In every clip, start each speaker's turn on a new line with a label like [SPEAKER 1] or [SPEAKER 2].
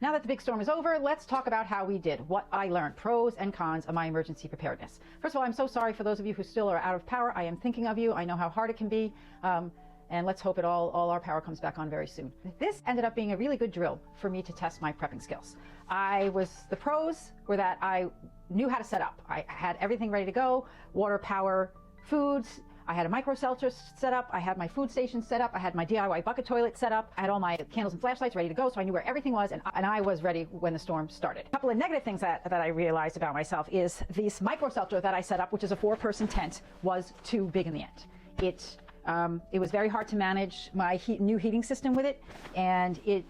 [SPEAKER 1] Now that the big storm is over, let's talk about how we did, what I learned, pros and cons of my emergency preparedness. First of all, I'm so sorry for those of you who still are out of power. I am thinking of you. I know how hard it can be. And let's hope all our power comes back on very soon. This ended up being a really good drill for me to test my prepping skills. The pros were that I knew how to set up. I had everything ready to go, water, power, foods. I had a micro shelter set up. I had my food station set up. I had my DIY bucket toilet set up. I had all my candles and flashlights ready to go, so I knew where everything was, and I was ready when the storm started. A couple of negative things that I realized about myself is this micro shelter that I set up, which is a 4-person tent, was too big in the end. It was very hard to manage my new heating system with it, and it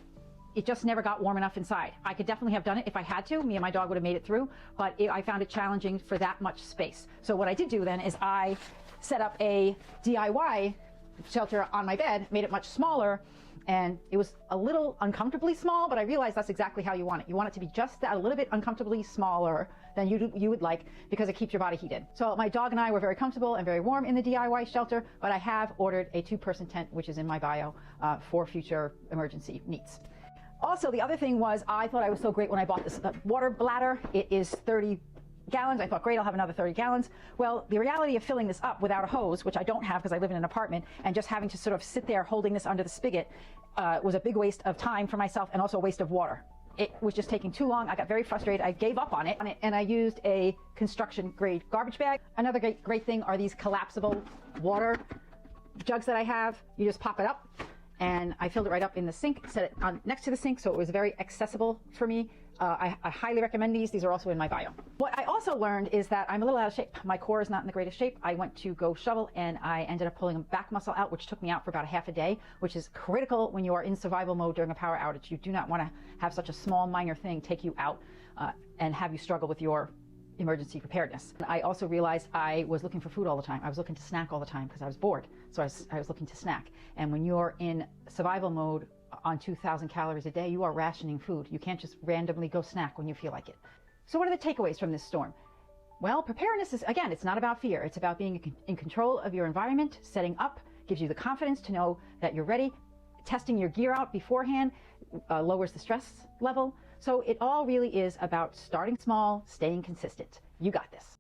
[SPEAKER 1] just never got warm enough inside. I could definitely have done it if I had to. Me and my dog would have made it through, but I found it challenging for that much space. So what I did do then is I set up a DIY shelter on my bed, made it much smaller, and it was a little uncomfortably small, but I realized that's exactly how you want it. You want it to be just a little bit uncomfortably smaller than you would like, because it keeps your body heated. So my dog and I were very comfortable and very warm in the DIY shelter, but I have ordered a 2-person tent, which is in my bio, for future emergency needs. Also, the other thing was, I thought I was so great when I bought this water bladder. It is 30 gallons. I thought, great, I'll have another 30 gallons. Well, the reality of filling this up without a hose, which I don't have because I live in an apartment, and just having to sort of sit there holding this under the spigot was a big waste of time for myself, and also a waste of water. It was just taking too long. I got very frustrated. I gave up on it, and I used a construction grade garbage bag. Another great thing are these collapsible water jugs that I have. You just pop it up, and I filled it right up in the sink, set it on next to the sink, so it was very accessible for me. I highly recommend these. These are also in my bio. What I also learned is that I'm a little out of shape. My core is not in the greatest shape. I went to go shovel, and I ended up pulling a back muscle out, which took me out for about half a day, which is critical when you are in survival mode during a power outage. You do not want to have such a small, minor thing take you out and have you struggle with your emergency preparedness. I also realized I was looking for food all the time. I was looking to snack all the time because I was bored. So I was looking to snack. And when you're in survival mode on 2,000 calories a day, you are rationing food. You can't just randomly go snack when you feel like it. So what are the takeaways from this storm? Well, preparedness is, again, it's not about fear. It's about being in control of your environment. Setting up gives you the confidence to know that you're ready. Testing your gear out beforehand lowers the stress level. So it all really is about starting small, staying consistent. You got this.